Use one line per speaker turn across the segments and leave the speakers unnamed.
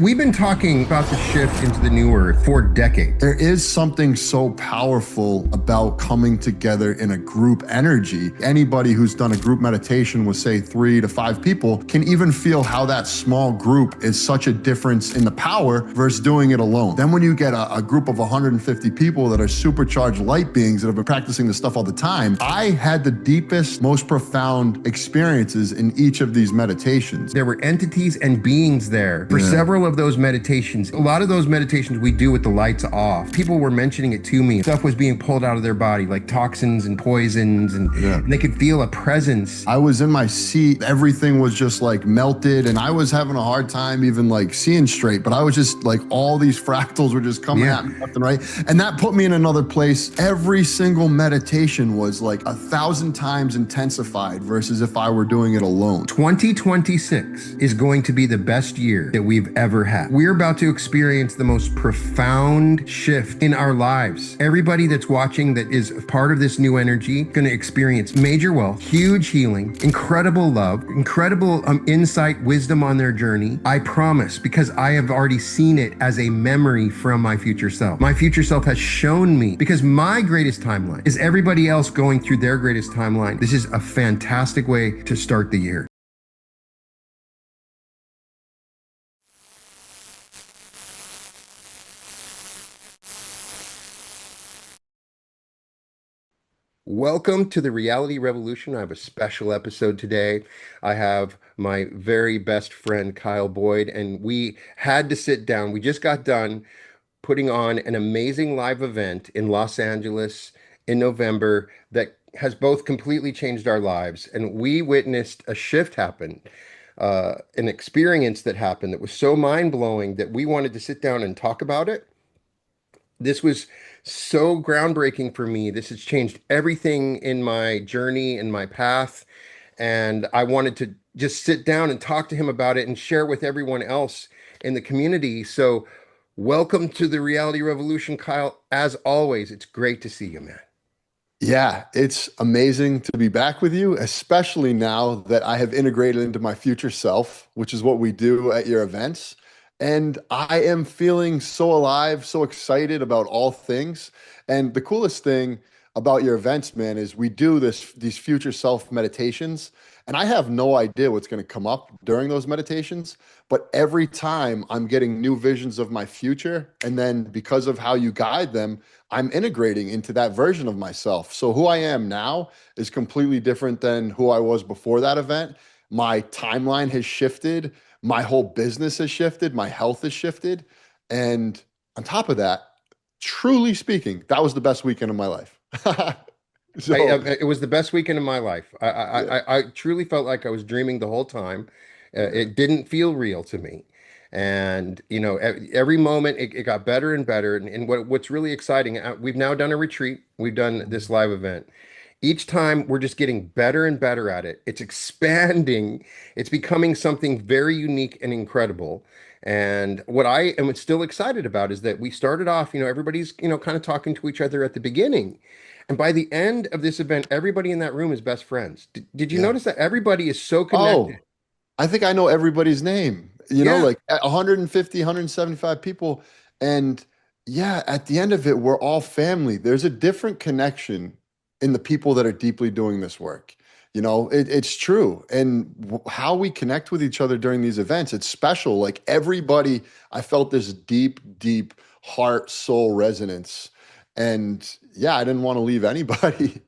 We've been talking about the shift into the new earth for decades.
There is something so powerful about coming together in a group energy. Anybody who's done a group meditation with, say, 3 to 5 people can even feel how that small group is such a difference in the power versus doing it alone. Then when you get a group of 150 people that are supercharged light beings that have been practicing this stuff all the time, I had the deepest, most profound experiences in each of these meditations.
There were entities and beings there for several of those meditations. A lot of those meditations we do with the lights off. People were mentioning it to me. Stuff was being pulled out of their body, like toxins and poisons, and they could feel a presence.
I was in my seat. Everything was just like melted, and I was having a hard time even like seeing straight, but I was just like, all these fractals were just coming at me left and right. And that put me in another place. Every single meditation was like 1,000 times intensified versus if I were doing it alone.
2026 is going to be the best year that we've ever had. We're about to experience the most profound shift in our lives. Everybody that's watching that is part of this new energy going to experience major wealth, huge healing, incredible love, incredible insight, wisdom on their journey. I promise, because I have already seen it as a memory from my future self. My future self has shown me, because my greatest timeline is everybody else going through their greatest timeline. This is a fantastic way to start the year. Welcome to the Reality Revolution. I have a special episode today. I have my very best friend, Kyle Boyd, and we had to sit down. We just got done putting on an amazing live event in Los Angeles in November that has both completely changed our lives. And we witnessed a shift happen, an experience that happened that was so mind-blowing that we wanted to sit down and talk about it. This was so groundbreaking for me. This has changed everything in my journey and my path. And I wanted to just sit down and talk to him about it and share with everyone else in the community. So, welcome to the Reality Revolution, Kyle. As always, it's great to see you, man.
Yeah, it's amazing to be back with you, especially now that I have integrated into my future self, which is what we do at your events. And I am feeling so alive, so excited about all things. And the coolest thing about your events, man, is we do these future self meditations. And I have no idea what's going to come up during those meditations, but every time I'm getting new visions of my future. And then because of how you guide them, I'm integrating into that version of myself. So who I am now is completely different than who I was before that event. My timeline has shifted. My whole business has shifted. My health has shifted. And on top of that, truly speaking, that was the best weekend of my life.
It was the best weekend of my life. I truly felt like I was dreaming the whole time. It didn't feel real to me. And, every moment it got better and better. And what's really exciting, we've now done a retreat. We've done this live event. Each time we're just getting better and better at it. It's expanding. It's becoming something very unique and incredible. And what I am still excited about is that we started off, everybody's, kind of talking to each other at the beginning. And by the end of this event, everybody in that room is best friends. Did you
Yeah.
notice that everybody is so
Oh,
connected?
I think I know everybody's name,
Yeah.
like at 150, 175 people. And yeah, at the end of it, we're all family. There's a different connection in the people that are deeply doing this work. It's true. And how we connect with each other during these events, it's special. Like everybody, I felt this deep, deep heart, soul resonance. And yeah, I didn't want to leave anybody.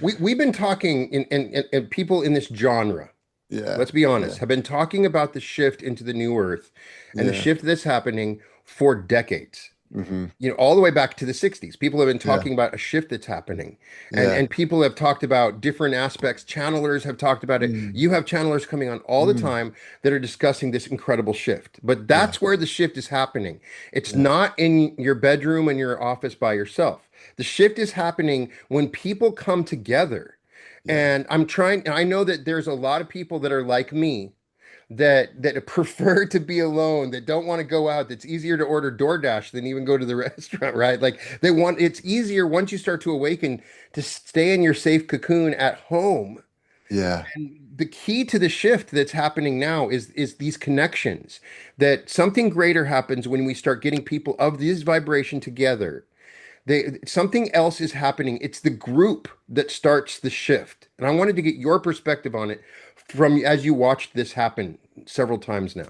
We've been talking and people in this genre,
Yeah,
let's be
yeah,
honest, have been talking about the shift into the new earth and the
yeah.
shift that's happening for decades.
Hmm.
All the way back to the 60s. People have been
Yeah,
talking about a shift that's happening. And
yeah.
and people have talked about different aspects. Channelers have talked about it.
Mm,
You have channelers coming on all the
mm.
time that are discussing this incredible shift. But
Yeah,
that's where the shift is happening. It's
yeah,
not in your bedroom and your office by yourself. The shift is happening when people come together.
yeah,
And I know that there's a lot of people that are like me that prefer to be alone, that don't want to go out, that's easier to order DoorDash than even go to the restaurant, right? Like it's easier once you start to awaken to stay in your safe cocoon at home
Yeah.
And the key to the shift that's happening now is these connections, that something greater happens when we start getting people of this vibration together. Something else is happening. It's the group that starts the shift. And I wanted to get your perspective on it from as you watched this happen several times now.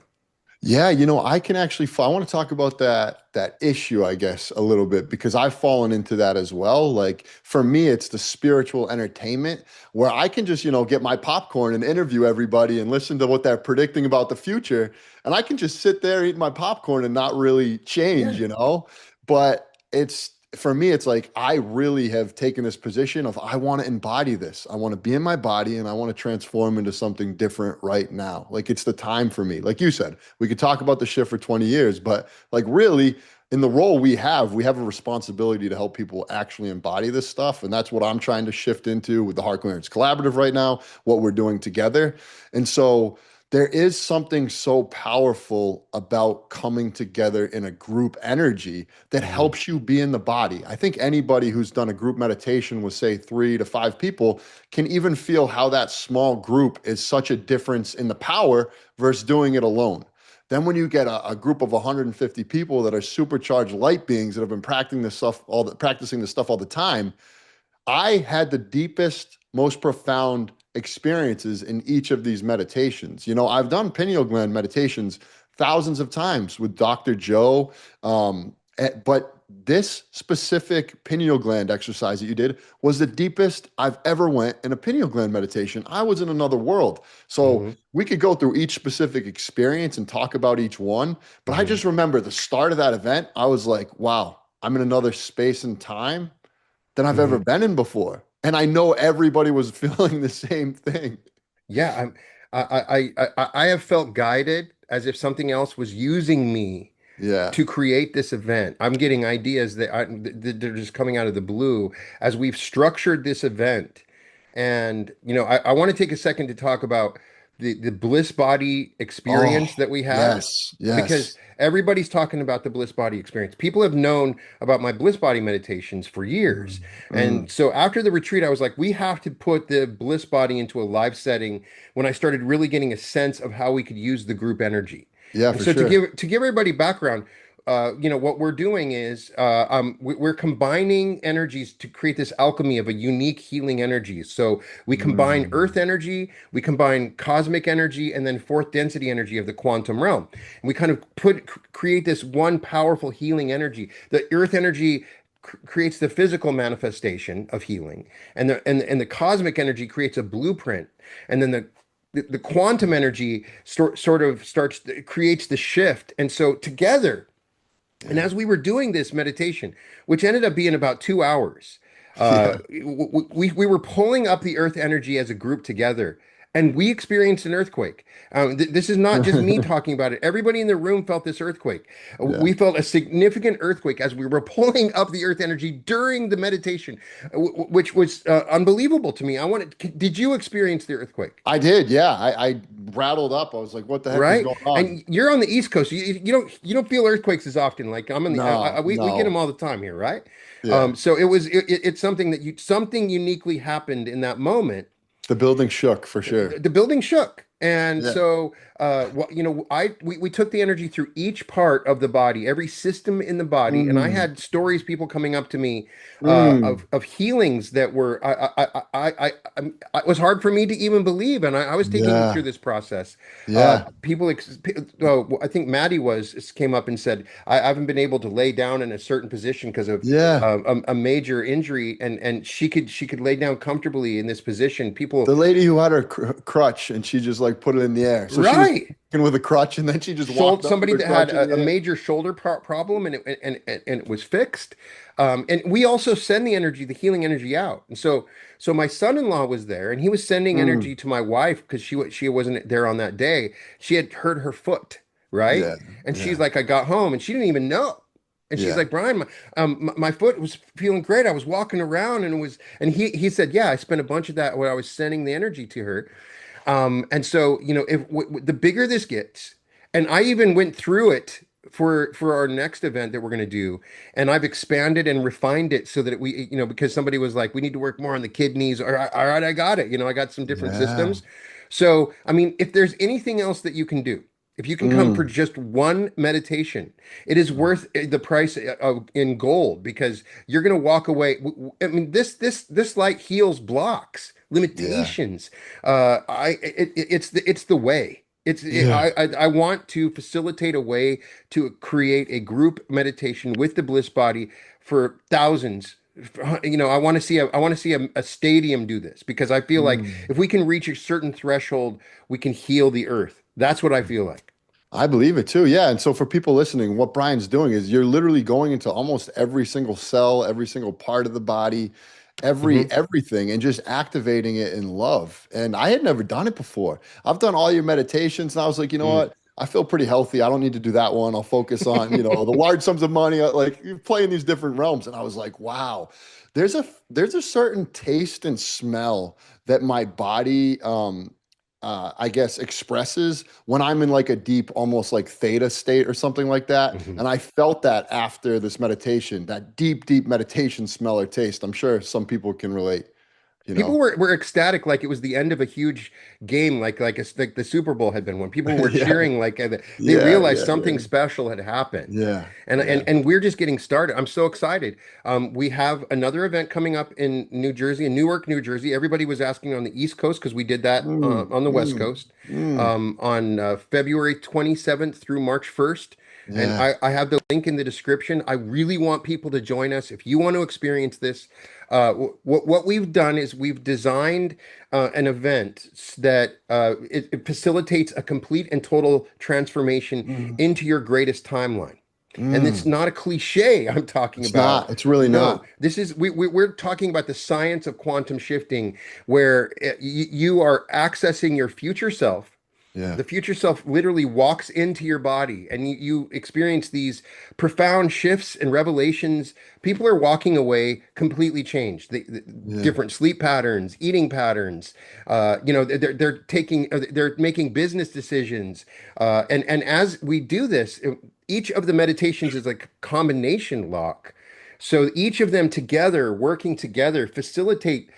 Yeah, I can actually I want to talk about that issue, I guess, a little bit because I've fallen into that as well. Like for me, it's the spiritual entertainment where I can just, get my popcorn and interview everybody and listen to what they're predicting about the future. And I can just sit there eating my popcorn and not really change,
Yeah.
But it's for me, it's like I really have taken this position of I want to embody this. I want to be in my body and I want to transform into something different right now. Like it's the time for me. Like you said, we could talk about the shift for 20 years, but like really in the role we have a responsibility to help people actually embody this stuff. And that's what I'm trying to shift into with the Heart Clearance Collaborative right now, what we're doing together. And so there is something so powerful about coming together in a group energy that
Mhm.
helps you be in the body. I think anybody who's done a group meditation with, say, 3 to 5 people can even feel how that small group is such a difference in the power versus doing it alone. Then, when you get a group of 150 people that are supercharged light beings that have been practicing this stuff all the time, I had the deepest, most profound experiences in each of these meditations. I've done pineal gland meditations thousands of times with Dr. Joe, but this specific pineal gland exercise that you did was the deepest I've ever went in a pineal gland meditation. I was in another world. So
Mhm.
we could go through each specific experience and talk about each one. But I
Mhm.
just remember the start of that event, I was like, wow, I'm in another space and time than I've ever
Mhm.
been in before. And I know everybody was feeling the same thing.
Yeah, I have felt guided as if something else was using me
Yeah.
to create this event. I'm getting ideas that they're just coming out of the blue as we've structured this event. And, I want to take a second to talk about the bliss body
Oh,
experience that we had,
yes.
because
Yes.
everybody's talking about the bliss body experience. People have known about my bliss body meditations for years.
Mm,
And
mm.
so after the retreat, I was like, we have to put the bliss body into a live setting when I started really getting a sense of how we could use the group energy.
Yeah,
And
for
so
sure.
to give everybody background, what we're doing is we're combining energies to create this alchemy of a unique healing energy. So we combine earth
Mm.
energy, we combine cosmic energy, and then fourth density energy of the quantum realm. And we kind of create this one powerful healing energy. The earth energy creates the physical manifestation of healing, and the cosmic energy creates a blueprint, and then the quantum energy sort of creates the shift. And so together, and
Yeah.
as we were doing this meditation, which ended up being about 2 hours,
Yeah.
we were pulling up the earth energy as a group together, and we experienced an earthquake. This is not just me talking about it. Everybody in the room felt this earthquake.
Yeah.
We felt a significant earthquake as we were pulling up the earth energy during the meditation, which was unbelievable to me. Did you experience the earthquake?
I did. Yeah. I rattled up. I was like, what the heck is
Right?
going on?
And you're on the East Coast. You don't feel earthquakes as often. Like I'm in the
No,
we get them
no.
all the time here, right?
Yeah.
So it's something something uniquely happened in that moment.
The building shook for sure.
The building shook. And
Yeah.
so, we took the energy through each part of the body, every system in the body, and I
Mm.
had stories, people coming up to me,
Mm.
of healings that were, it was hard for me to even believe, and I was taking them through
Yeah.
this process.
Yeah.
I think Maddie came up and said, I haven't been able to lay down in a certain position because of
Yeah.
a major injury, and she could lay down comfortably in this position. People.
The lady who had her crutch and she just like put it in the air. So she was
Right.
walking with a crutch and then she just walked up with
Somebody
her
that had
crutch in the
a
air.
major shoulder problem, and it was fixed. And we also send the energy, the healing energy out. And so my son-in-law was there, and he was sending
Mm.
energy to my wife because she wasn't there on that day. She had hurt her foot, right?
Yeah.
And she's
Yeah.
like, I got home, and she didn't even know. And she's
Yeah.
like, Brian, my foot was feeling great. I was walking around, and he said, yeah, I spent a bunch of that when I was sending the energy to her. And so, if the bigger this gets, and I even went through it for our next event that we're going to do, and I've expanded and refined it so that we, because somebody was like, we need to work more on the kidneys. All right, I got it. I got some different
Yeah.
systems. So, I mean, if there's anything else that you can do, if you can come for
Mm.
just one meditation, it is worth the price in gold, because you're going to walk away. I mean, this light heals blocks,
Yeah.
limitations. It's the way.
Yeah.
I want to facilitate a way to create a group meditation with the Bliss Body for thousands. I want to see a stadium do this, because I feel like
Mm.
if we can reach a certain threshold, we can heal the earth. That's what I feel like.
I believe it too. Yeah. And so for people listening, what Brian's doing is you're literally going into almost every single cell, every single part of the body,
Hmm.
everything, and just activating it in love. And I had never done it before. I've done all your meditations, and I was like, you know
Mm.
what? I feel pretty healthy. I don't need to do that one. I'll focus on, the large sums of money. Like you play in these different realms. And I was like, wow, there's a certain taste and smell that my body I guess expresses when I'm in like a deep, almost like theta state or something like that.
Mhm.
And I felt that after this meditation, that deep, deep meditation smell or taste. I'm sure some people can relate, you
People
know?
were ecstatic, like it was the end of a huge game, like the Super Bowl had been, when people were
Yeah,
cheering, like they
yeah,
realized
yeah,
something
yeah,
special had happened.
yeah,
And,
yeah.
we're just getting started. I'm so excited. We have another event coming up in New Jersey, in Newark, New Jersey. Everybody was asking on the East Coast, because we did that
Mm,
on the West
mm,
Coast,
mm.
on February 27th through March 1st. And
Yeah.
I have the link in the description. I really want people to join us. If you want to experience this, what we've done is we've designed an event that it facilitates a complete and total transformation
Mm,
into your greatest timeline. And it's
mm.
not a cliche I'm talking
It's
about.
not. It's really
No,
not.
this is we're talking about the science of quantum shifting, where you are accessing your future self.
Yeah.
The future self literally walks into your body, and you experience these profound shifts and revelations. People are walking away completely changed.
Yeah.
Different sleep patterns, eating patterns. They're making business decisions. And as we do this, each of the meditations is like combination lock. So each of them together, working together, facilitate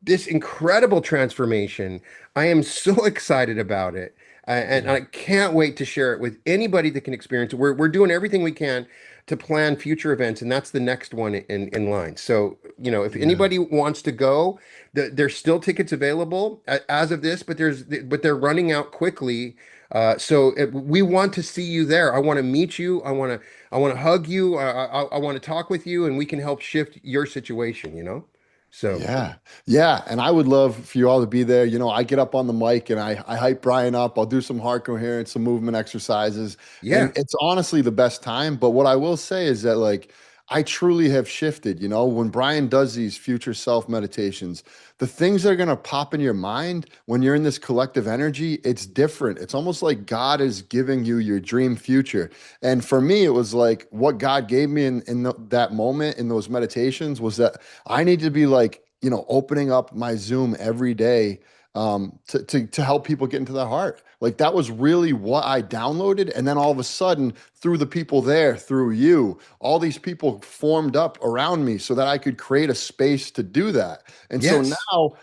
this incredible transformation. I am so excited about it. And
Yeah.
I can't wait to share it with anybody that can experience it. We're doing everything we can to plan future events, and that's the next one in line. So, if
Yeah.
anybody wants to go, there's still tickets available as of this, but they're running out quickly. We want to see you there. I want to meet you. I want to hug you. I want to talk with you, and we can help shift your situation. So,
Yeah. Yeah. And I would love for you all to be there. I get up on the mic and I hype Brian up. I'll do some heart coherence, some movement exercises. And
yeah.
it's honestly the best time. But what I will say is that, like, I truly have shifted. When Brian does these future self meditations, the things that are going to pop in your mind when you're in this collective energy, it's different. It's almost like God is giving you your dream future. And for me, it was like what God gave me in that moment in those meditations was that I need to be like, opening up my Zoom every day to help people get into their heart. Like that was really what I downloaded. And then all of a sudden, through the people there, through you, all these people formed up around me so that I could create a space to do that. And so
Yes.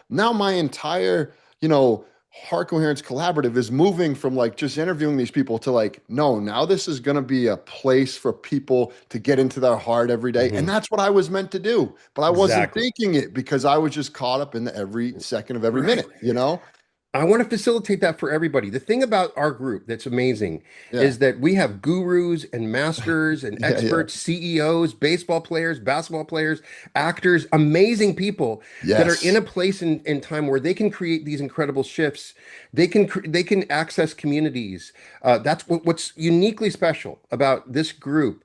now my entire, Heart Coherence Collaborative is moving from like just interviewing these people to like, no, now this is going to be a place for people to get into their heart every day. And
Hmm.
that's what I was meant to do. But I wasn't
Exactly.
thinking it because I was just caught up in the every second of every
Right.
minute?
I want to facilitate that for everybody. The thing about our group that's amazing
Yeah.
is that we have gurus and masters and
Yeah. Yeah.
experts, CEOs, baseball players, basketball players, actors, amazing people that are in
Yes.
a place in time where they can create these incredible shifts. They can access communities. That's what's uniquely special about this group.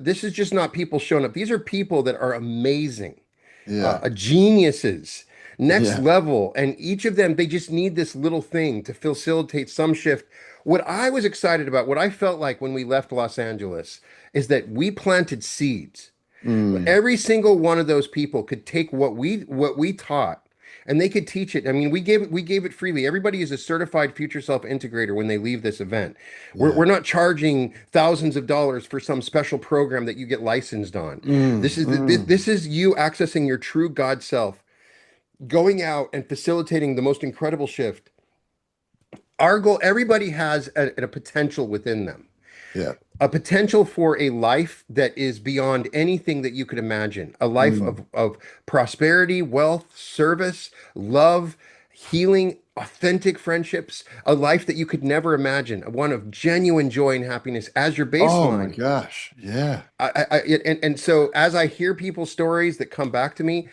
This is just not people showing up. These are people that are amazing,
Yeah.
geniuses, next
Yeah.
level. And each of them, they just need this little thing to facilitate some shift. What I was excited about, what I felt like when we left Los Angeles, is that we planted seeds.
Mm.
Every single one of those people could take what we taught, and they could teach it. I mean, we gave it freely. Everybody is a certified future self integrator when they leave this event. We're
Yeah.
not charging thousands of dollars for some special program that you get licensed on.
Mm,
This
mm.
is you accessing your true God self, going out and facilitating the most incredible shift. Our goal, everybody has a potential within them,
Yeah.
a potential for a life that is beyond anything that you could imagine, a life
Mm.
of prosperity, wealth, service, love, healing, authentic friendships, a life that you could never imagine, one of genuine joy and happiness as your
Oh my
baseline.
gosh. Yeah.
And so as I hear people's stories that come back to me,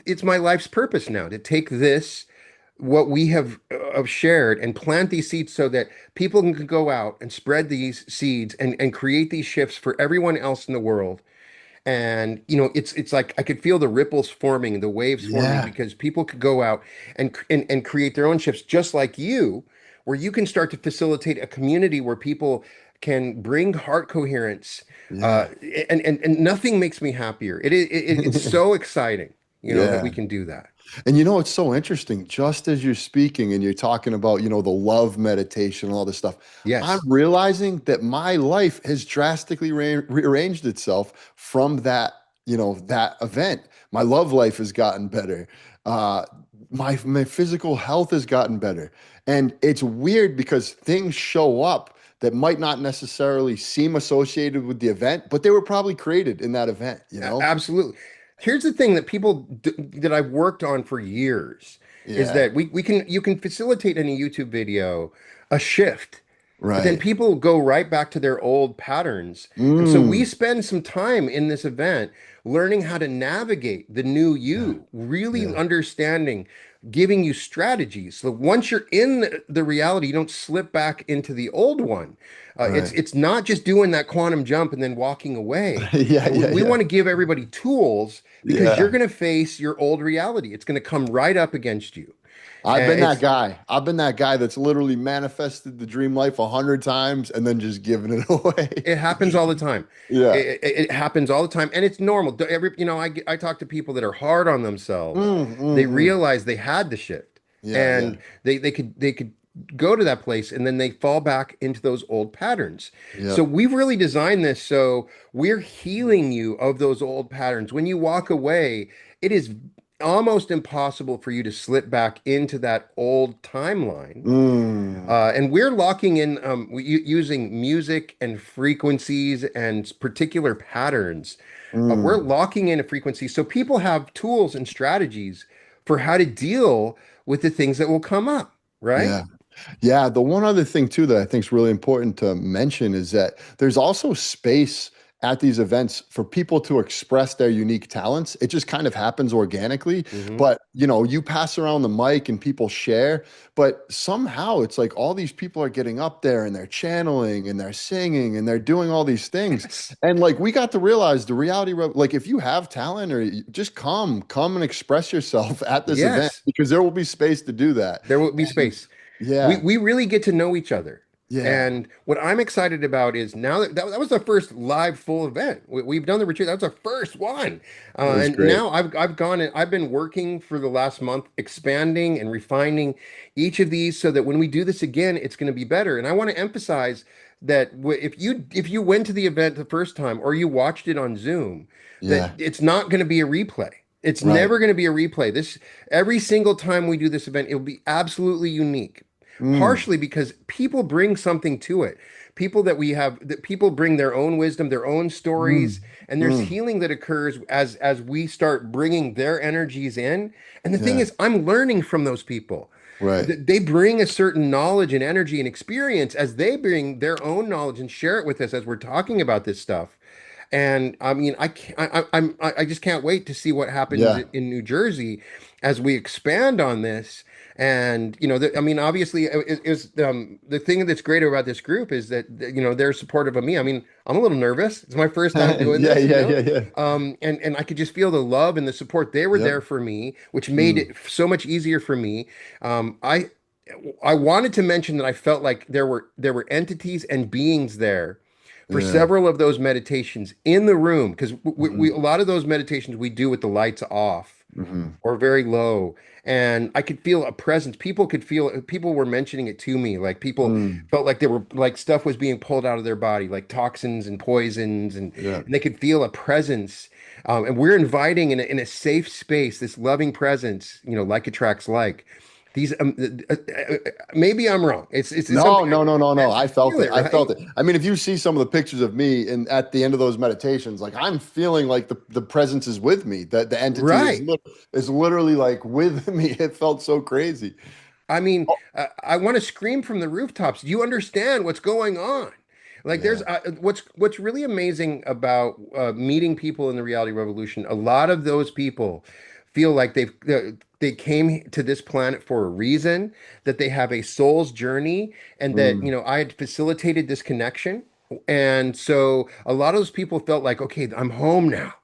it's my life's purpose now to take this, what we have shared, and plant these seeds so that people can go out and spread these seeds and create these shifts for everyone else in the world. And it's like I could feel the ripples forming, the waves forming,
Yeah.
because people could go out and create their own shifts just like you, where you can start to facilitate a community where people can bring heart coherence. uh,
Yeah.
and nothing makes me happier. It's so exciting, that we
Yeah.
can do that.
And it's so interesting. Just as you're speaking and you're talking about, the love meditation and all this stuff, I'm
Yes.
realizing that my life has drastically rearranged itself from that event. My love life has gotten better. Uh, my physical health has gotten better. And it's weird because things show up that might not necessarily seem associated with the event, but they were probably created in that event, you know?
Absolutely. Here's the thing that that I've worked on for years is
Yeah.
that you can facilitate in a YouTube video a shift, but then
Right.
people go right back to their old patterns. And so we
Mm.
spend some time in this event learning how to navigate the new
Yeah.
you, really
Yeah.
understanding, giving you strategies. So once you're in the reality, you don't slip back into the old one. It's
Right.
it's not just doing that quantum jump and then walking away.
Yeah, yeah,
We
yeah.
want to give everybody tools because you're
Yeah.
going to face your old reality. It's going to come right up against you.
I've
And
been that
it's
guy. I've been that guy that's literally manifested the dream life 100 times and then just given it away.
It happens all the time.
Yeah.
It happens all the time, and it's normal. I talk to people that are hard on themselves.
Mm,
They
mm, mm.
realize they had the shift,
Yeah, yeah,
and they could go to that place, and then they fall back into those old patterns.
yeah.
So we've really designed this so we're healing you of those old patterns. When you walk away, it is almost impossible for you to slip back into that old timeline.
Mm,
And we're locking in using music and frequencies and particular patterns. We're
mm.
locking in a frequency so people have tools and strategies for how to deal with the things that will come up, right?
Yeah. Yeah, the one other thing too that I think is really important to mention is that there's also space at these events for people to express their unique talents. It just kind of happens organically,
Hmm.
but you pass around the mic and people share, but somehow it's like all these people are getting up there and they're channeling and they're singing and they're doing all these things.
Yes.
And like we got to realize the reality, like if you have talent or just come and express yourself at this event
Yes.
because there will be space to do that.
There will be
And
space. we
yeah.
we really get to know each other.
Yeah,
And what I'm excited about is now that was the first live full event. We've done the retreat. That was our first one.
it was
And
great.
now I've gone and I've been working for the last month, expanding and refining each of these so that when we do this again, it's going to be better. And I want to emphasize that if you went to the event the first time or you watched it on Zoom, that
Yeah,
it's not going to be a replay. It's
right.
never going to be a replay. This every single time we do this event, it will be absolutely unique,
Mm,
partially because people bring something to it. That people bring their own wisdom, their own stories,
mm,
and there's
mm.
healing that occurs as we start bringing their energies in. And the thing
Yeah,
is, I'm learning from those people.
right.
They bring a certain knowledge and energy and experience as they bring their own knowledge and share it with us as we're talking about this stuff. And I mean, I can't, I just can't wait to see what happens
Yeah,
in New Jersey as we expand on this. And I mean, obviously, the thing that's great about this group is that they're supportive of me. I mean, I'm a little nervous. It's my first time doing
yeah,
this,
yeah, yeah, yeah.
and I could just feel the love and the support. They were
Yep.
there for me, which made
Mm,
it so much easier for me. Um, I I wanted to mention that I felt like there were entities and beings there for
yeah.
several of those meditations in the room because we
Mm,
a lot of those meditations we do with the lights off.
Hmm.
or very low. And I could feel a presence. People could feel, people were mentioning it to me. Like people
Mm.
felt like they were like stuff was being pulled out of their body, like toxins and poisons,
Yeah.
and they could feel a presence. And we're inviting in a safe space, this loving presence, like attracts like. These maybe I'm wrong. It's
No,
something
no, no, no, no.
I
I felt
feel
it.
it,
I
right?
felt it. I mean, if you see some of the pictures of me and at the end of those meditations, like I'm feeling like the presence is with me, that the entity
Right.
is literally like with me. It felt so crazy.
I mean,
Oh,
I want to scream from the rooftops. Do you understand what's going on? Like, there's
yeah.
what's really amazing about meeting people in the reality revolution. A lot of those people feel like they came to this planet for a reason, that they have a soul's journey, and that
Mm,
I had facilitated this connection. And so a lot of those people felt like, okay, I'm home now.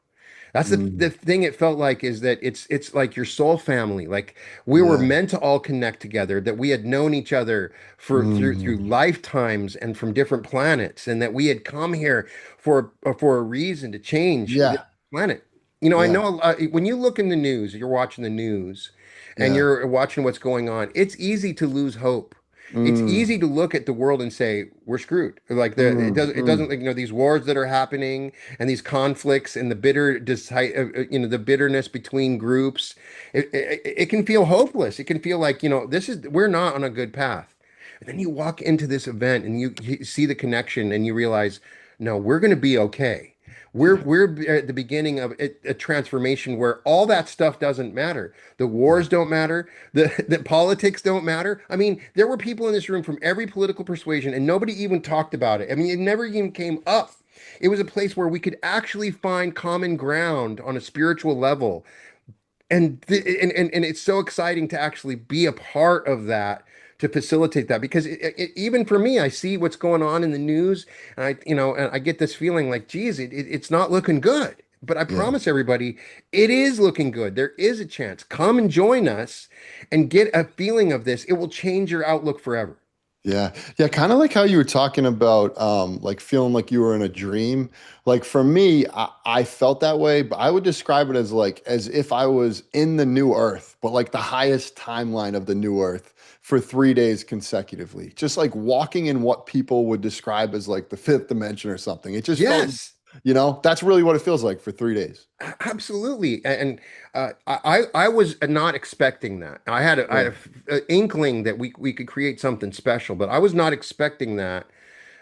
That's the
mm,
thing it felt like, is that it's like your soul family. Like we were
yeah.
meant to all connect together, that we had known each other for through
Mm,
lifetimes and from different planets, and that we had come here for a reason to change this
yeah.
planet. I
Yeah.
know when you look in the news, you're watching the news and
Yeah.
you're watching what's going on, it's easy to lose hope. It's
Mm,
easy to look at the world and say we're screwed. Like it doesn't,
mm.
like, these wars that are happening and these conflicts and the bitterness between groups. It can feel hopeless. It can feel like, we're not on a good path. And then you walk into this event and you see the connection and you realize, no, we're going to be okay.
Yeah.
We're at the beginning of a transformation where all that stuff doesn't matter. The
Yeah.
wars don't matter. The politics don't matter. I mean, there were people in this room from every political persuasion, and nobody even talked about it. I mean, it never even came up. It was a place where we could actually find common ground on a spiritual level, and it's so exciting to actually be a part of that, to facilitate that, because even for me, I see what's going on in the news, and I get this feeling like, geez, it's not looking good. But I
Yeah.
promise everybody, it is looking good. There is a chance. Come and join us and get a feeling of this. It will change your outlook forever.
Yeah. Yeah. Kind of like how you were talking about like feeling like you were in a dream. Like for me, I felt that way, but I would describe it as like as if I was in the new earth, but like the highest timeline of the new earth for 3 days consecutively. Just like walking in what people would describe as like the fifth dimension or something. It just felt,
Yes.
that's really what it feels like for 3 days.
Absolutely, and I was not expecting that. I had
Yeah.
a inkling that we could create something special, but I was not expecting that.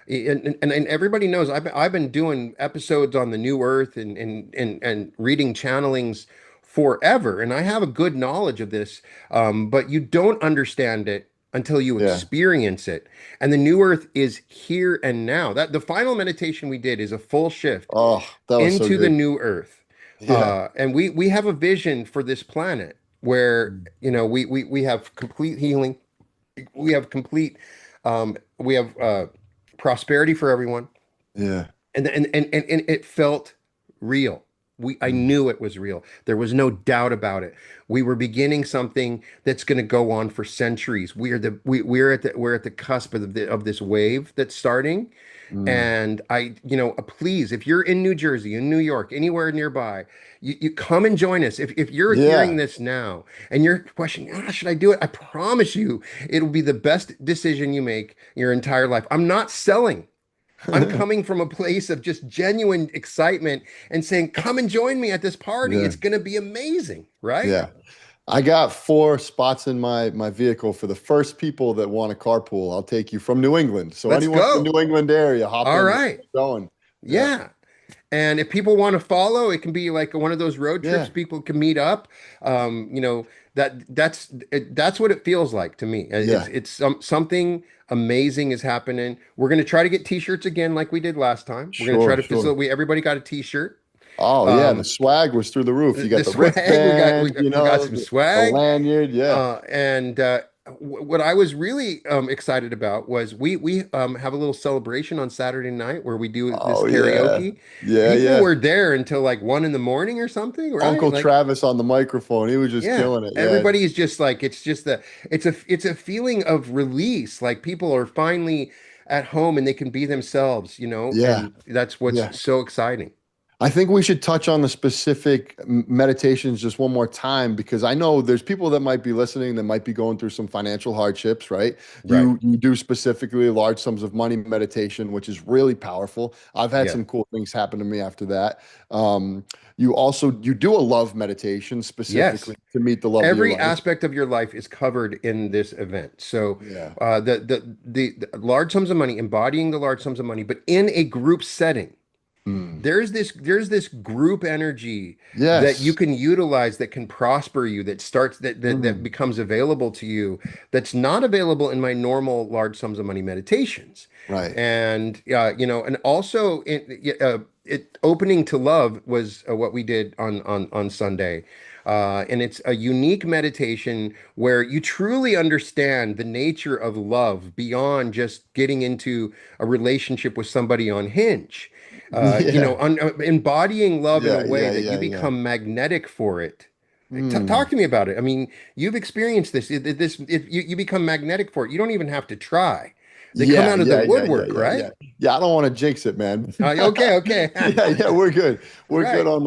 And everybody knows I've been doing episodes on the New Earth and reading channelings forever, and I have a good knowledge of this. But you don't understand it until you
Yeah.
experience it. And the New Earth is here and now. That the final meditation we did is a full shift
Oh, that was so
into the
good.
new earth.
Yeah.
And we have a vision for this planet where, we have complete healing. We have complete, we have prosperity for everyone.
Yeah.
And it felt real. I
Mm.
knew it was real. There was no doubt about it. We were beginning something that's going to go on for centuries. We're at the cusp of this wave that's starting.
Mm.
And please, if you're in New Jersey, in New York, anywhere nearby, you come and join us. If you're hearing
Yeah.
this now and you're questioning, should I do it? I promise you, it'll be the best decision you make your entire life. I'm not selling. I'm coming from a place of just genuine excitement and saying, come and join me at this party.
Yeah.
It's going to be amazing, right?
Yeah. I got 4 spots in my vehicle for the first people that want a carpool. I'll take you from New England. So
Let's
anyone in
go.
the New England area, hop
All
in. Let's
right.
get going. Yeah.
Yeah. And if people want to follow, it can be like one of those road trips.
Yeah.
People can meet up. That's what it feels like to me.
Yeah.
It's something amazing is happening. We're going to try to get t-shirts again, like we did last time. We're going to try
Sure,
to
sure.
facilitate. Everybody got a t-shirt.
Oh yeah, the
Um,
swag was through the roof. You
the
got the
swag, we got we
wristband,
got, we got some
the
swag.
lanyard. Yeah.
And what I was really excited about was we have a little celebration on Saturday night where we do this
Oh yeah.
karaoke.
Yeah,
People
yeah.
were there until like 1 in the morning or something, right?
Uncle
Like,
Travis on the microphone. He was just
yeah,
killing it. Yeah.
everybody's just like, it's a feeling of release. Like people are finally at home and they can be themselves,
Yeah.
and that's what's
Yeah.
so exciting.
I think we should touch on the specific meditations just one more time because I know there's people that might be listening that might be going through some financial hardships, right?
Right.
You do specifically large sums of money meditation, which is really powerful. I've had
Yeah.
some cool things happen to me after that. You do a love meditation
Yes.
specifically to meet the love of your
Every
life.
aspect of your life is covered in this event. So,
Yeah.
the large sums of money, embodying the large sums of money, but in a group setting.
Mm.
There's this group energy that you
Yes.
can utilize that can prosper you, that starts that
Mm.
becomes available to you, that's not available in my normal large sums of money meditations.
Right.
And also it opening to love was what we did on Sunday. And it's a unique meditation where you truly understand the nature of love beyond just getting into a relationship with somebody on Hinge.
Yeah.
Embodying love in a
Yeah.
way
Yeah.
that you
Yeah. Yeah.
become magnetic for it. Talk
Mm.
to me about it. I mean, you've experienced this. If you become magnetic for it, you don't even have to try. They come
Yeah,
out of the
yeah, yeah, yeah,
woodwork,
yeah, yeah.
right?
Yeah, I don't want to jinx it, man.
Okay, okay.
Yeah, yeah, we're good. We're good
Right.
on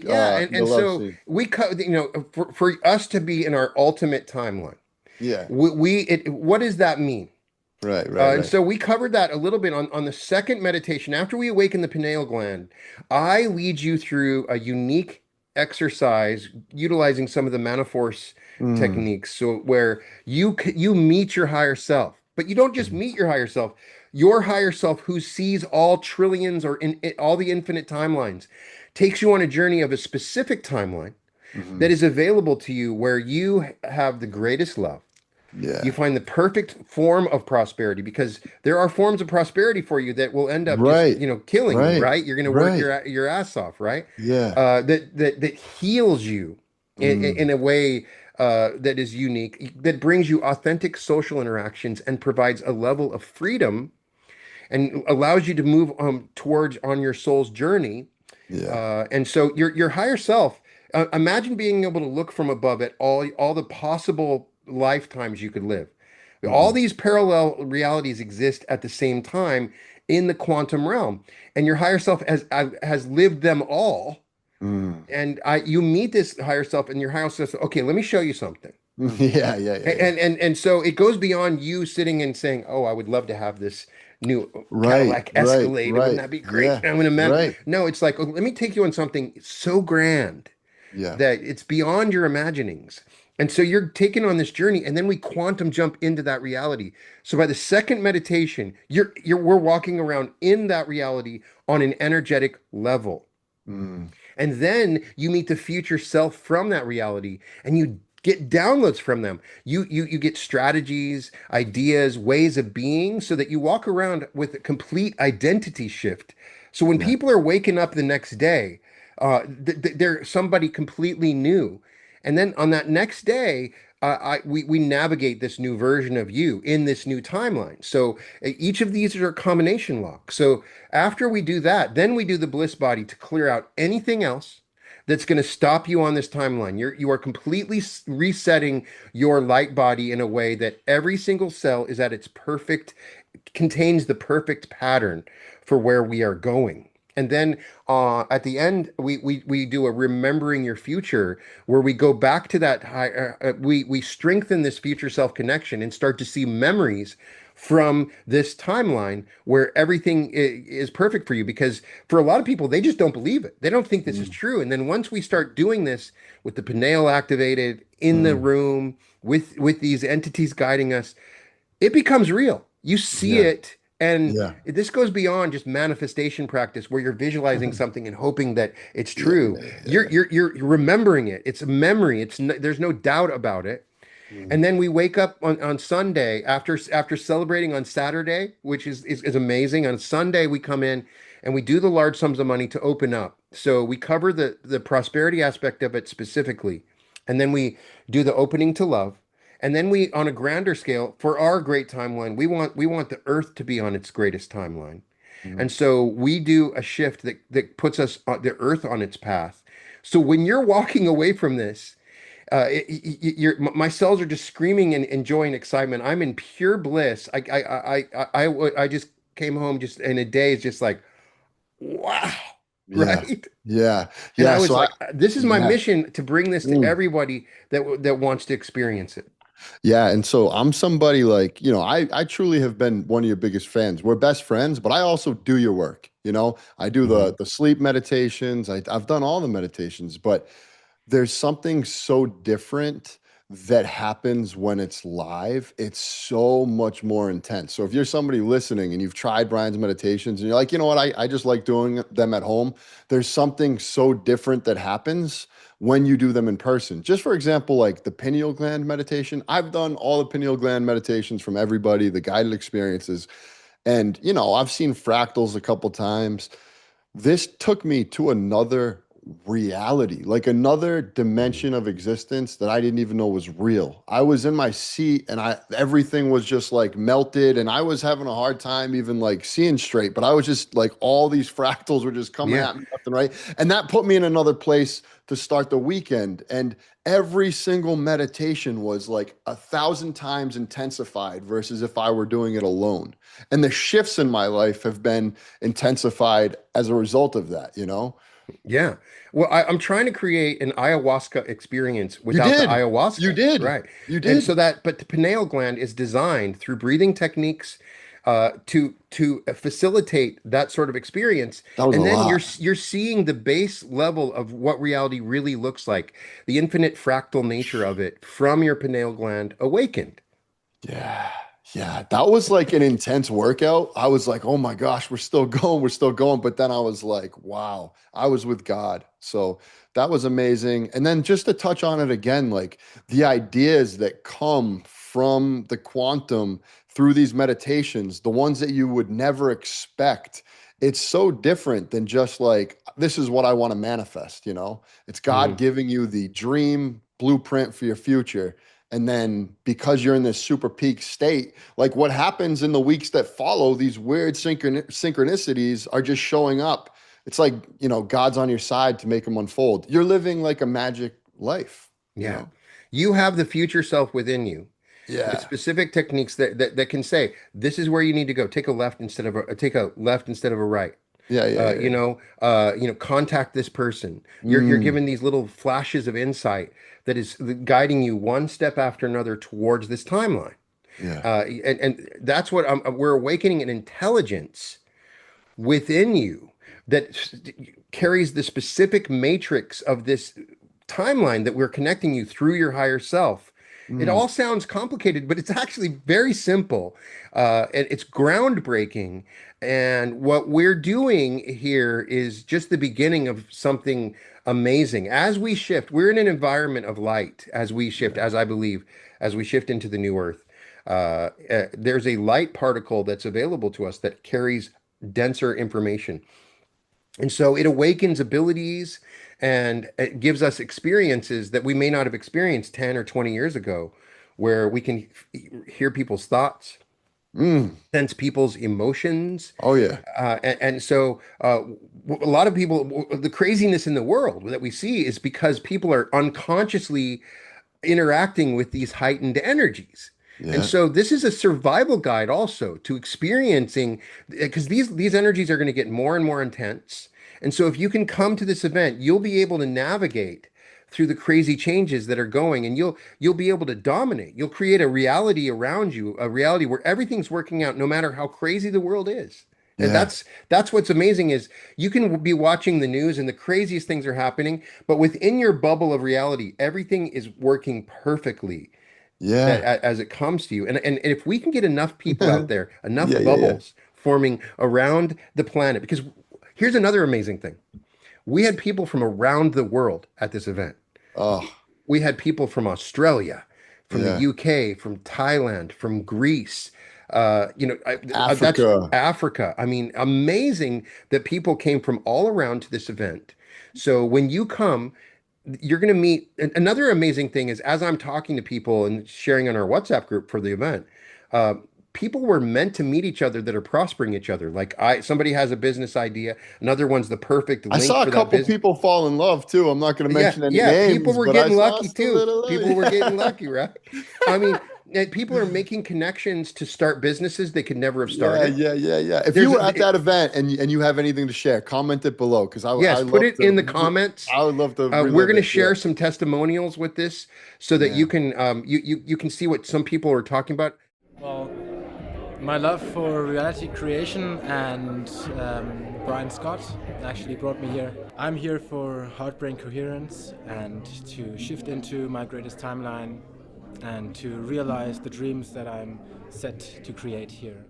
Yeah,
the
and
love
so
scene.
for us to be in our ultimate timeline,
Yeah.
what does that mean?
Right, right,
And
right.
so we covered that a little bit on the second meditation. After we awaken the pineal gland, I lead you through a unique exercise utilizing some of the Maniforce
Mm.
techniques. So where you meet your higher self, but you don't just meet your higher self who sees all trillions or all the infinite timelines, takes you on a journey of a specific timeline that
Hmm.
is available to you where you have the greatest love. You
Yeah.
find the perfect form of prosperity because there are forms of prosperity for you that will end up just,
Right.
killing you,
Right.
right? You're going to work
Right.
your ass off, right?
Yeah.
That heals you in
Mm.
a way that is unique, that brings you authentic social interactions and provides a level of freedom and allows you to move towards on your soul's journey.
Yeah.
And so your higher self, imagine being able to look from above at all the possible lifetimes you could live. All
Hmm.
these parallel realities exist at the same time in the quantum realm, and your higher self has lived them all.
Mm.
And you meet this higher self, and your higher self says, "Okay, let me show you something."
Yeah, yeah, yeah, yeah.
And so it goes beyond you sitting and saying, "Oh, I would love to have this new
Right,
Cadillac
right,
Escalade. Wouldn't
right.
that be great?"
Yeah.
I'm gonna
Right.
No, it's like, "Oh, let me take you on something so grand
Yeah.
that it's beyond your imaginings." And so you're taken on this journey, and then we quantum jump into that reality. So by the second meditation, we're walking around in that reality on an energetic level.
Mm.
And then you meet the future self from that reality and you get downloads from them. You get strategies, ideas, ways of being so that you walk around with a complete identity shift. So when
Yeah.
people are waking up the next day, they're somebody completely new. And then on that next day, we navigate this new version of you in this new timeline. So each of these are combination locks. So after we do that, then we do the bliss body to clear out anything else that's going to stop you on this timeline. You are completely resetting your light body in a way that every single cell is at its perfect, contains the perfect pattern for where we are going. And then at the end, we do a remembering your future where we go back to that high, we strengthen this future self connection and start to see memories from this timeline where everything is perfect for you. Because for a lot of people, they just don't believe it. They don't think this is
Mm.
true. And then once we start doing this with the pineal activated in the
Mm.
room with these entities guiding us, it becomes real. You see
Yeah.
it, and
Yeah.
this goes beyond just manifestation practice where you're visualizing something and hoping that it's
Yeah,
true.
yeah, yeah,
You're
yeah.
you're you're remembering it. It's a memory. There's no doubt about it.
Mm.
And then we wake up on Sunday after celebrating on Saturday, which is amazing. On Sunday, we come in and we do the large sums of money to open up. So we cover the prosperity aspect of it specifically. And then we do the opening to love. And then we, on a grander scale, for our great timeline, we want the earth to be on its greatest timeline. And
Mm.
so we do a shift that puts us on the earth on its path. So when you're walking away from this, my cells are just screaming in joy and excitement. I'm in pure bliss. I just came home just in a day. It's just like, wow.
Yeah.
right?
Yeah.
And
Yeah.
I
So
was
I,
like, this is my
yeah.
mission to bring this to
Mm.
everybody that wants to experience it.
Yeah, and so I'm somebody like, I truly have been one of your biggest fans. We're best friends, but I also do your work. I do
Hmm.
the sleep meditations. I've done all the meditations, but there's something so different that happens when it's live. It's so much more intense. So if you're somebody listening and you've tried Brian's meditations and you're like, you know what, I just like doing them at home, there's something so different that happens when you do them in person. Just for example, like the pineal gland meditation, I've done all the pineal gland meditations from everybody, the guided experiences. And, I've seen fractals a couple times. This took me to another reality, like another dimension of existence that I didn't even know was real. I was in my seat and everything was just like melted and I was having a hard time even like seeing straight, but I was just like all these fractals were just coming
Yeah.
at me left and right. And that put me in another place to start the weekend. And every single meditation was like 1,000 times intensified versus if I were doing it alone. And the shifts in my life have been intensified as a result of that.
Yeah. Well, I'm trying to create an ayahuasca experience
You
without the
did. You
ayahuasca,
did.
right?
You
And
did.
so but the pineal gland is designed through breathing techniques to facilitate that sort of experience.
That was a
And then
lot.
you're seeing the base level of what reality really looks like, the infinite fractal nature of it from your pineal gland awakened.
Yeah. Yeah. That was like an intense workout. I was like, oh my gosh, we're still going. We're still going. But then I was like, wow, I was with God. So that was amazing. And then just to touch on it again, like the ideas that come from the quantum through these meditations, the ones that you would never expect, it's so different than just like, this is what I want to manifest. It's God
Mhm.
giving you the dream blueprint for your future. And then because you're in this super peak state, like what happens in the weeks that follow, these weird synchronicities are just showing up. It's like, God's on your side to make them unfold. You're living like a magic life, you
Yeah.
know?
You have the future self within you with
Yeah.
specific techniques that can say this is where you need to go. Take a left instead of a right.
Yeah, yeah, yeah, yeah.
Contact this person. You're
Mm,
given these little flashes of insight that is guiding you one step after another towards this timeline.
yeah.
And that's what we're awakening an intelligence within you that carries the specific matrix of this timeline that we're connecting you through your higher self. It
Mm,
all sounds complicated, but it's actually very simple. And it's groundbreaking. And what we're doing here is just the beginning of something amazing. As we shift, we're in an environment of light as we shift,
yeah.
as I believe, as we shift into the new earth. There's a light particle that's available to us that carries denser information. And so it awakens abilities and it gives us experiences that we may not have experienced 10 or 20 years ago, where we can hear people's thoughts,
Mm,
sense people's emotions.
oh, yeah.
A lot of people, the craziness in the world that we see is because people are unconsciously interacting with these heightened energies. And
Yeah.
so this is a survival guide also to experiencing because these energies are going to get more and more intense. And so if you can come to this event, you'll be able to navigate through the crazy changes that are going and you'll be able to dominate. You'll create a reality around you, a reality where everything's working out no matter how crazy the world is. And
Yeah.
that's what's amazing is you can be watching the news and the craziest things are happening, but within your bubble of reality, everything is working perfectly
Yeah.
as it comes to you. And if we can get enough people out there, enough
Yeah, yeah, yeah.
bubbles forming around the planet, because here's another amazing thing. We had people from around the world at this event.
Oh,
We had people from Australia, from the
yeah.
UK, from Thailand, from Greece. That's
Africa.
Africa. I mean, amazing that people came from all around to this event. So when you come, you're going to meet another amazing thing is as I'm talking to people and sharing on our WhatsApp group for the event, uh, people were meant to meet each other that are prospering each other. Like somebody has a business idea, another one's the perfect
I
link
saw a
for that
couple
business.
people fall in love too. I'm not going to
Yeah,
mention any
yeah, people
names,
were
but I
getting
saw
lucky
some
too.
little.
People were getting lucky, right? I mean, And people are making connections to start businesses they could never have
Yeah,
started.
yeah, yeah, yeah. If you
There's
were at that event and you have anything to share, comment it below because I
Yes, put
love
it in
to
the comments.
I would love to
We're
relive
going to
it. Yeah,
share some testimonials with this so that you
yeah.
can you can see what some people are talking about.
Well, my love for reality creation and Brian Scott actually brought me here. I'm here for heartbrain coherence and to shift into my greatest timeline and to realize the dreams that I'm set to create here.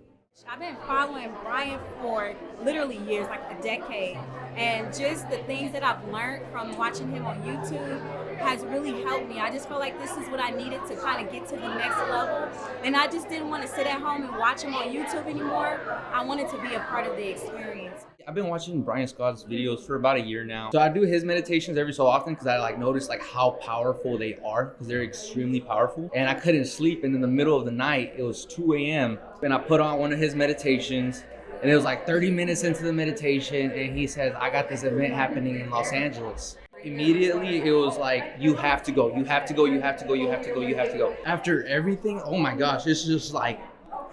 I've been following Brian for literally years, like a decade. And just the things that I've learned from watching him on YouTube has really helped me. I just felt like this is what I needed to kind of get to the next level. And I just didn't want to sit at home and watch him on YouTube anymore. I wanted to be a part of the experience.
I've been watching Brian Scott's videos for about a year now. So I do his meditations every so often because I like notice like how powerful they are because they're extremely powerful. And I couldn't sleep, and in the middle of the night, it was 2 a.m. and I put on one of his meditations, and it was like 30 minutes into the meditation, and he says, "I got this event happening in Los Angeles." Immediately it was like, you have to go, you have to go, you have to go, you have to go, you have to go. After everything, oh my gosh, it's just like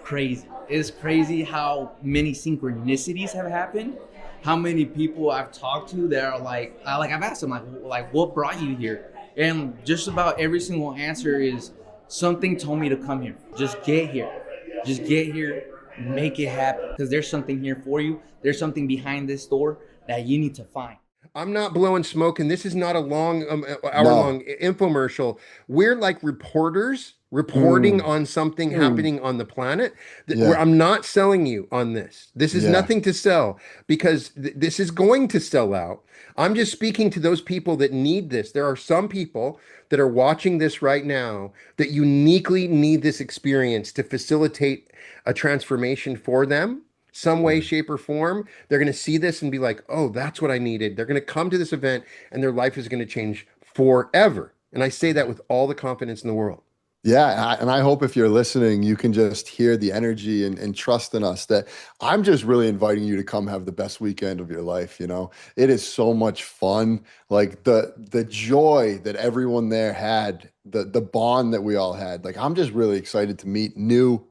crazy. It's crazy how many synchronicities have happened. How many people I've talked to that are like I've asked them like what brought you here, and just about every single answer is something told me to come here. Just get here, make it happen. Because there's something here for you. There's something behind this door that you need to find.
I'm not blowing smoke, and this is not a long hour
No.
long infomercial. We're like reporters reporting
Mm,
on something
mm,
happening on the planet. Where
yeah,
I'm not selling you on this. This is
yeah,
nothing to sell because this is going to sell out. I'm just speaking to those people that need this. There are some people that are watching this right now that uniquely need this experience to facilitate a transformation for them, some way,
yeah.
shape, or form. They're going to see this and be like, oh, that's what I needed. They're going to come to this event and their life is going to change forever. And I say that with all the confidence in the world.
Yeah, and I hope if you're listening, you can just hear the energy and trust in us that I'm just really inviting you to come have the best weekend of your life, you know. It is so much fun. Like the joy that everyone there had, the bond that we all had. Like I'm just really excited to meet new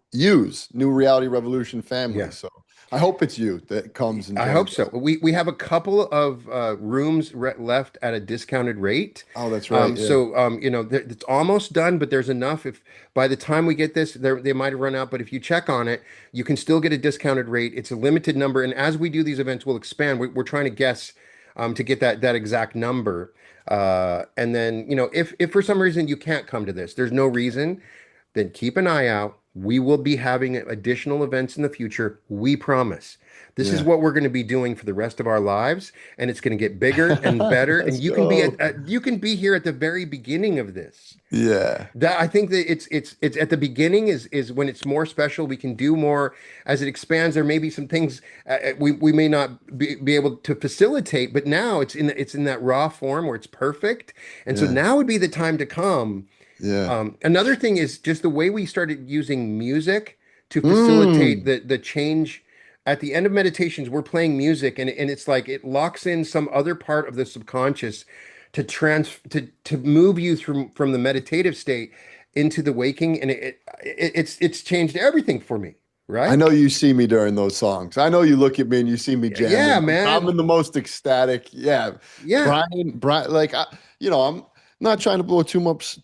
Reality Revolution family.
Yeah.
So I hope it's you that comes and
I hope
joins
so.
us.
We have a couple of rooms left at a discounted rate.
Oh, that's right. Yeah.
It's almost done, but there's enough. If by the time we get this, they might have run out. But if you check on it, you can still get a discounted rate. It's a limited number, and as we do these events, we'll expand. We're trying to guess to get that exact number. And then if for some reason you can't come to this, there's no reason. Then keep an eye out. We will be having additional events in the future. We promise. This is
Yeah.
what we're going to be doing for the rest of our lives, and it's going to get bigger and better. And
Let's go.
you can be here at the very beginning of this.
Yeah.
That I think that it's at the beginning is when it's more special. We can do more as it expands. There may be some things we may not be able to facilitate, but now it's in that raw form where it's perfect. And so
Yeah.
now would be the time to come.
Yeah.
Another thing is just the way we started using music to facilitate
Mm.
the change. At the end of meditations, we're playing music, and it's like it locks in some other part of the subconscious to move you from the meditative state into the waking, and it's changed everything for me,
I
right?
know you see me during those songs. I know you look at me and you see me
Yeah,
jamming. I'm
man.
in the most ecstatic. Yeah.
Yeah.
Brian, like I'm not trying to blow too much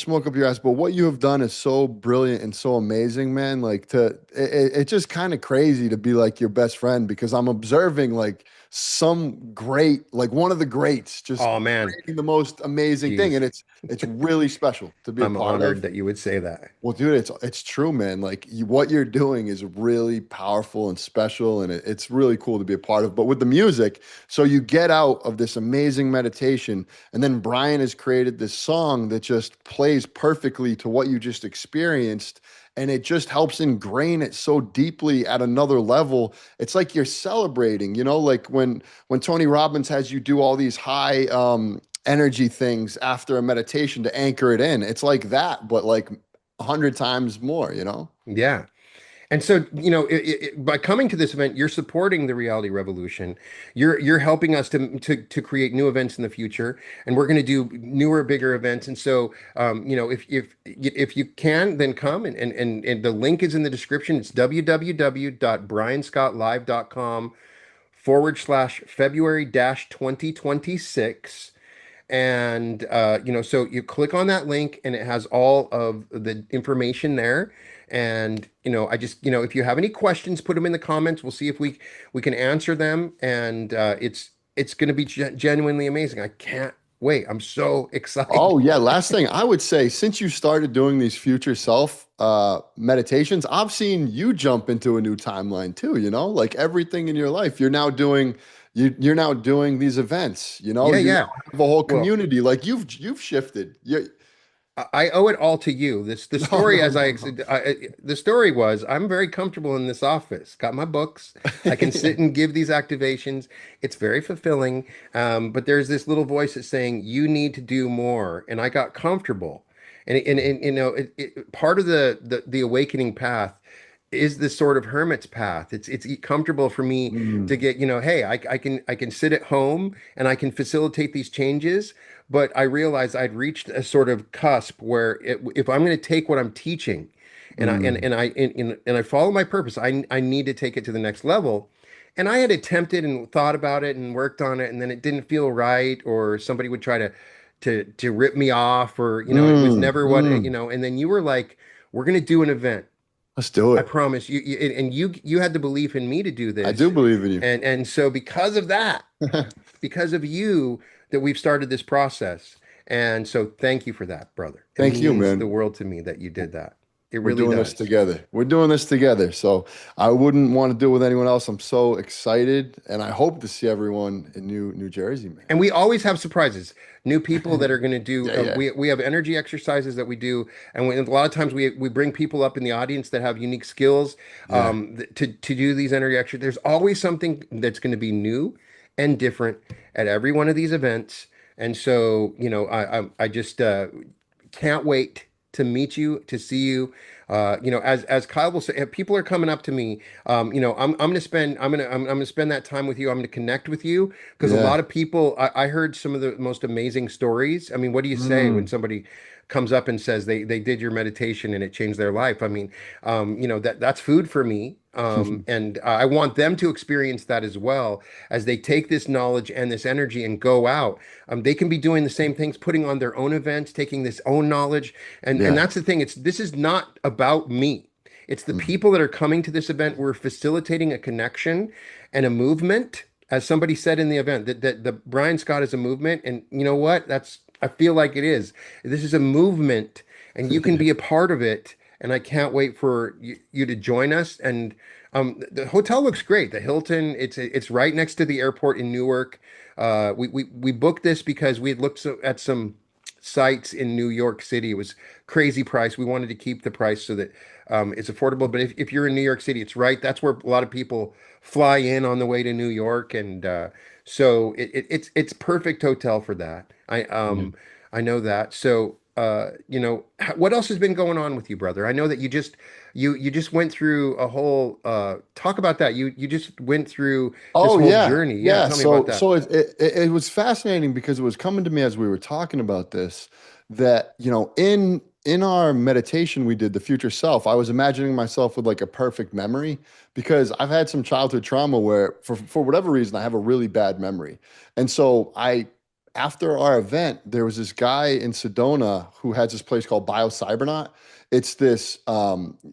smoke up your ass, but what you have done is so brilliant and so amazing, man. Like it's just kind of crazy to be like your best friend because I'm observing like some great, like one of the greats, just
Oh man.
creating the most amazing thing,
Jeez.
and it's really special to be a
I'm
part
honored
of.
that you would say that.
Well, dude, it's true, man. Like what you're doing is really powerful and special, and it's really cool to be a part of. But with the music, so you get out of this amazing meditation, and then Brian has created this song that just plays perfectly to what you just experienced, and it just helps ingrain it so deeply at another level. It's like you're celebrating, like when Tony Robbins has you do all these high energy things after a meditation to anchor it in. It's like that, but like 100 times more, you know?
Yeah. And so, by coming to this event, you're supporting the reality revolution. You're helping us to create new events in the future, and we're going to do newer, bigger events. And so, if you can, then come and the link is in the description. It's www.brianscottlive.com/February 2026. And so you click on that link and it has all of the information there. And I just, if you have any questions, put them in the comments. We'll see if we can answer them. And it's going to be genuinely amazing. I can't wait. I'm so excited.
Oh yeah, last thing I would say, since you started doing these future self meditations, I've seen you jump into a new timeline too, like everything in your life. You're now doing these events,
Yeah,
you
yeah.
now have a whole
Well,
community. Like you've shifted.
I owe it all to you. The
No,
story,
no, no, no.
the story was, I'm very comfortable in this office. Got my books. I can sit and give these activations. It's very fulfilling. But there's this little voice that's saying you need to do more, and I got comfortable. And part of the awakening path is this sort of hermit's path. It's comfortable for me to
Mm,
get, hey, I can sit at home and I can facilitate these changes, but I realized I'd reached a sort of cusp where if I'm going to take what I'm teaching
mm,
and I follow my purpose, I need to take it to the next level. And I had attempted and thought about it and worked on it, and then it didn't feel right, or somebody would try to rip me off, or it was
mm,
never what.
mm.
And then you were like, we're going to do an event.
Let's do
I
it.
promise and you had the belief in me to do
I do
this,
believe in you.
and so because of that, because of you, that we've started this process, and so thank you for that, brother. It
Thank you,
means the
man.
world to me that you did that. It
We're
really
doing this
does.
together. We're doing this together. So I wouldn't want to do it with anyone else. I'm so excited, and I hope to see everyone in New Jersey,
And we always have surprises, new people that are going to do.
Yeah, yeah,
We have energy exercises that we do, and a lot of times we bring people up in the audience that have unique skills
yeah.
to do these energy exercises. There's always something that's going to be new and different at every one of these events, and so I just can't wait to meet you, to see you. As Kyle will say, if people are coming up to me. I'm gonna spend that time with you. I'm gonna connect with you because a
Yeah.
lot of people. I heard some of the most amazing stories. I mean, what do you say when
Mm,
somebody comes up and says they did your meditation and it changed their life? I mean, that's food for me. And I want them to experience that as well as they take this knowledge and this energy and go out. They can be doing the same things, putting on their own events, taking this own knowledge, and
yeah.
that's the thing. This is not about me. It's the
Mhm.
people that are coming to this event. We're facilitating a connection and a movement, as somebody said in the event, that the Brian Scott is a movement, and you know what? I feel like it is. This is a movement, and you can be a part of it. And I can't wait for you to join us. And the hotel looks great. The Hilton. It's right next to the airport in Newark. We booked this because we had looked at some sites in New York City. It was crazy price. We wanted to keep the price so that it's affordable. But if you're in New York City, it's right. That's where a lot of people fly in on the way to New York, and so it's perfect hotel for that.
Yeah.
I know that. So what else has been going on with you, brother? I know that you just went through a whole talk about that. You just went through this
Oh
whole
yeah,
journey. Yeah,
yeah.
tell me about
So
that.
so it was fascinating because it was coming to me as we were talking about this that in our meditation we did the future self. I was imagining myself with like a perfect memory because I've had some childhood trauma where for whatever reason I have a really bad memory, and so I after our event there was this guy in Sedona who has this place called Biocybernaut. It's this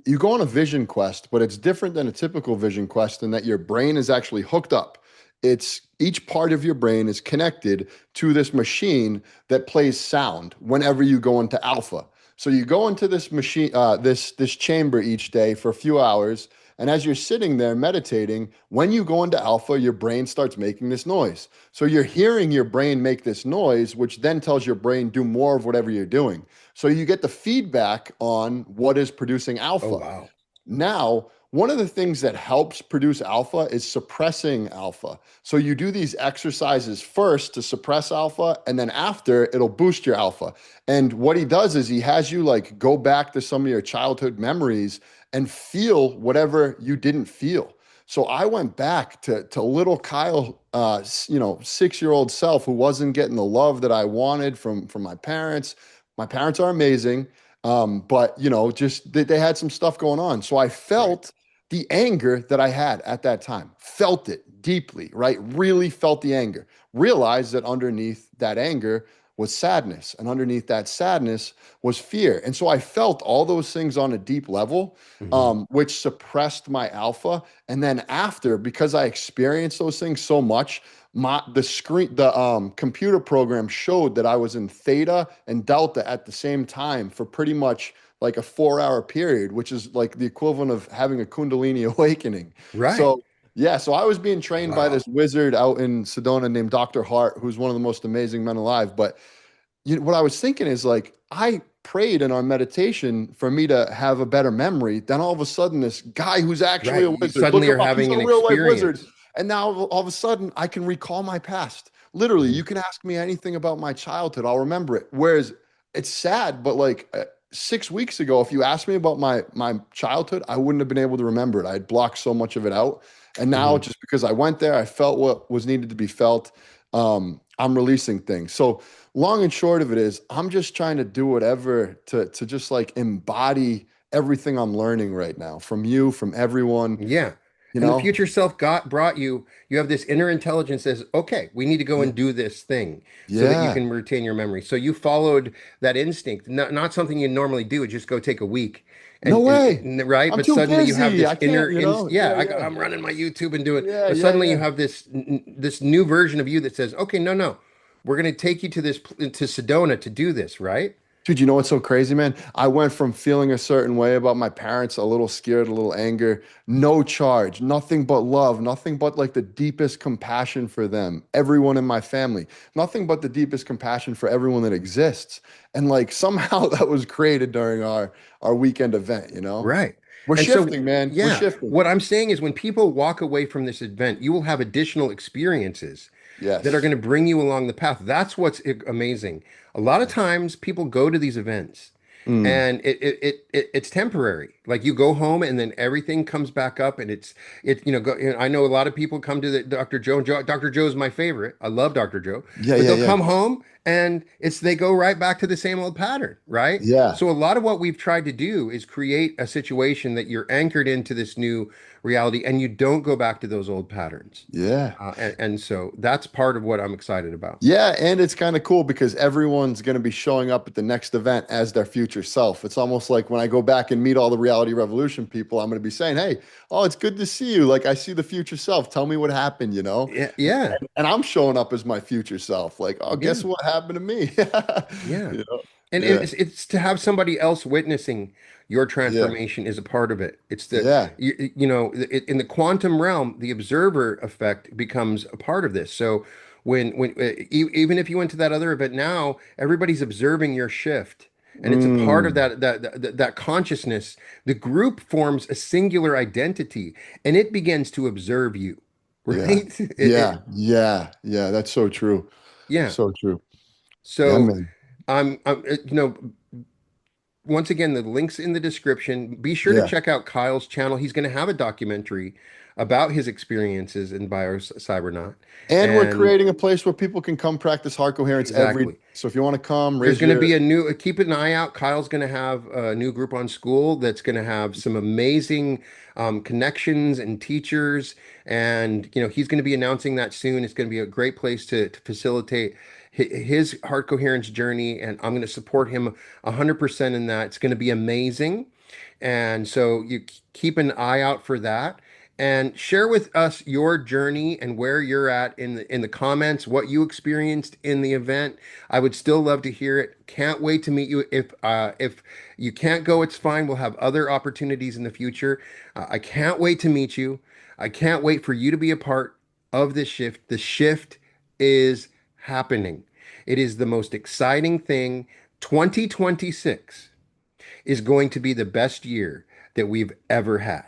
you go on a vision quest, but it's different than a typical vision quest in that your brain is actually hooked up. It's each part of your brain is connected to this machine that plays sound whenever you go into alpha. So you go into this machine, this chamber each day for a few hours, and as you're sitting there meditating, when you go into alpha, your brain starts making this noise. So you're hearing your brain make this noise, which then tells your brain do more of whatever you're doing. So you get the feedback on what is producing
Oh
alpha.
wow.
Now, one of the things that helps produce alpha is suppressing alpha. So you do these exercises first to suppress alpha, and then after it'll boost your alpha. And what he does is he has you like go back to some of your childhood memories and feel whatever you didn't feel. So I went back to little Kyle, 6-year-old self who wasn't getting the love that I wanted from my parents. My parents are amazing, but just they had some stuff going on. So I
Right.
felt the anger that I had at that time, felt it deeply, right? Really felt the anger. Realized that underneath that anger was sadness, and underneath that sadness was fear. And so I felt all those things on a deep level,
Hmm.
which suppressed my alpha. And then after, because I experienced those things so much, the computer program showed that I was in theta and delta at the same time for pretty much like a 4-hour period, which is like the equivalent of having a Kundalini awakening.
Right.
So yeah, so I was being trained by
Wow.
this wizard out in Sedona named Dr. Hart, who's one of the most amazing men alive. But what I was thinking is like I prayed in our meditation for me to have a better memory. Then all of a sudden, this guy who's actually
Right.
a
You
wizard, look
suddenly
him
are
up, he's
having
a
an
real life wizard.
experience.
And now all of a sudden, I can recall my past. Literally,
Mhm.
you can ask me anything about my childhood, I'll remember it. Whereas it's sad, but like 6 weeks ago, if you asked me about my childhood, I wouldn't have been able to remember it. I had blocked so much of it out. And now,
Mhm.
just because I went there, I felt what was needed to be felt. I'm releasing things. So long and short of it is I'm just trying to do whatever to just like embody everything I'm learning right now from you, from everyone,
Yeah.
you
And the
know?
future self got brought you, you have this inner intelligence that says, okay, we need to go
Yeah.
and do this thing so that you
Yeah.
can retain your memory. So you followed that instinct, not something you normally do, just go take a week
No way.
right,
I'm
but
too
suddenly you have
busy.
this
I can't,
inner
you know?
yeah,
Yeah, yeah.
I'm running my YouTube and doing,
Yeah,
but
yeah,
suddenly you
yeah.
have this new version of you that says, okay, no, we're going to take you to to Sedona to do this, right?
Dude, you know what's so crazy, man? I went from feeling a certain way about my parents, a little scared, a little anger, no charge, nothing but love, nothing but like the deepest compassion for them, everyone in my family, nothing but the deepest compassion for everyone that exists. And like somehow that was created during our weekend event, you know?
Right.
We're
And so,
shifting, man. We're
yeah,
shifting.
what I'm saying is when people walk away from this event, you will have additional experiences that are
Yes.
going to bring you along the path. That's what's amazing. A lot of
Yes.
times people go to these events
Mm.
and it's temporary. Like you go home and then everything comes back up and I know a lot of people come to the Dr. Joe. Dr. Joe's my favorite. I love Dr. Joe,
Yeah,
but
yeah,
they'll
yeah.
come home and they go right back to the same old pattern, right?
Yeah.
So a lot of what we've tried to do is create a situation that you're anchored into this new reality and you don't go back to those old patterns.
Yeah.
And so that's part of what I'm excited about.
Yeah, and it's kind of cool because everyone's going to be showing up at the next event as their future self. It's almost like when I go back and meet all the Reality Revolution people, I'm going to be saying, "Hey, oh, it's good to see you. Like I see the future self. Tell me what happened, you know?"
Yeah, yeah,
And I'm showing up as my future self. Like, "Oh,
yeah,
guess what happened to me?"
yeah.
You know?
And
Yeah.
it's to have somebody else witnessing your
Yeah.
transformation is a part of it. It's the
Yeah.
in the quantum realm, the observer effect becomes a part of this. So even if you went to that other event now, everybody's observing your shift. And it's a part of
Mm.
that consciousness. The group forms a singular identity, and it begins to observe you,
Yeah.
right?
Yeah. Yeah. Yeah. That's so true.
Yeah.
So true. Yeah,
So
man.
once again, the link's in the description. Be sure to
Yeah.
check out Kyle's channel. He's going to have a documentary about his experiences in Cybernaut.
And we're
And
creating a place where people can come practice heart coherence every day.
exactly.
So if you want to come,
There's
raise
going to
your
be a new, keep an eye out. Kyle's going to have a new group on school that's going to have some amazing connections and teachers. And, he's going to be announcing that soon. It's going to be a great place to facilitate his heart coherence journey. And I'm going to support him 100% in that. It's going to be amazing. And so you keep an eye out for that and share with us your journey and where you're at in the comments, what you experienced in the event. I would still love to hear it. Can't wait to meet you. If you can't go, it's fine. We'll have other opportunities in the future. I can't wait to meet you. I can't wait for you to be a part of this shift. The shift is happening. It is the most exciting thing. 2026 is going to be the best year that we've ever had.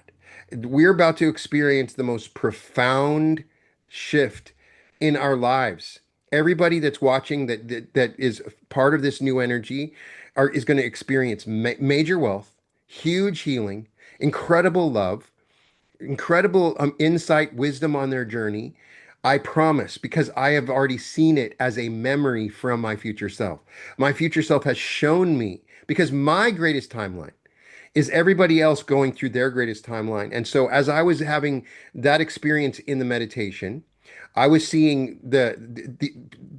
We're about to experience the most profound shift in our lives. Everybody that's watching that is part of this new energy is going to experience major wealth, huge healing, incredible love, incredible insight, wisdom on their journey. I promise, because I have already seen it as a memory from my future self. My future self has shown me, because my greatest timeline is everybody else going through their greatest timeline. And so as I was having that experience in the meditation, I was seeing the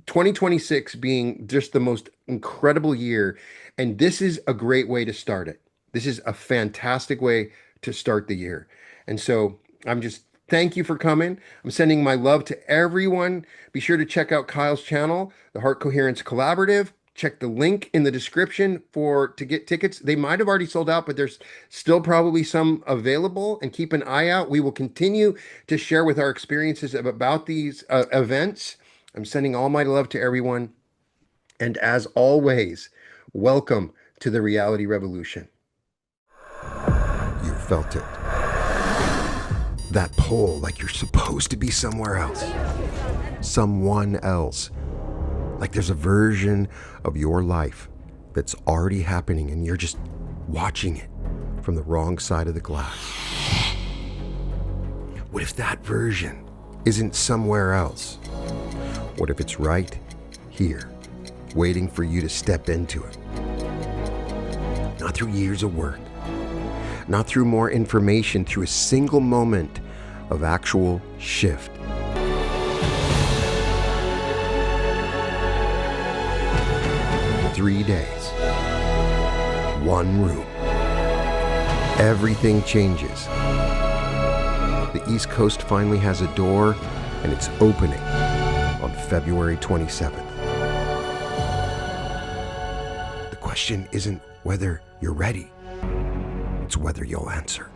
2026 being just the most incredible year. And this is a great way to start it. This is a fantastic way to start the year. And so I'm just thank you for coming. I'm sending my love to everyone. Be sure to check out Kyle's channel, the Heart Coherence Collaborative. Check the link in the description to get tickets. They might have already sold out, but there's still probably some available, and keep an eye out. We will continue to share with our experiences about these events. I'm sending all my love to everyone. And as always, welcome to the Reality Revolution. You felt it. That pull, like you're supposed to be somewhere else. Someone else. Like there's a version of your life that's already happening and you're just watching it from the wrong side of the glass. What if that version isn't somewhere else? What if it's right here, waiting for you to step into it? Not through years of work, not through more information, through a single moment of actual shift. Three days, one room. Everything changes. The East Coast finally has a door, and it's opening on February 27th. The question isn't whether you're ready, it's whether you'll answer.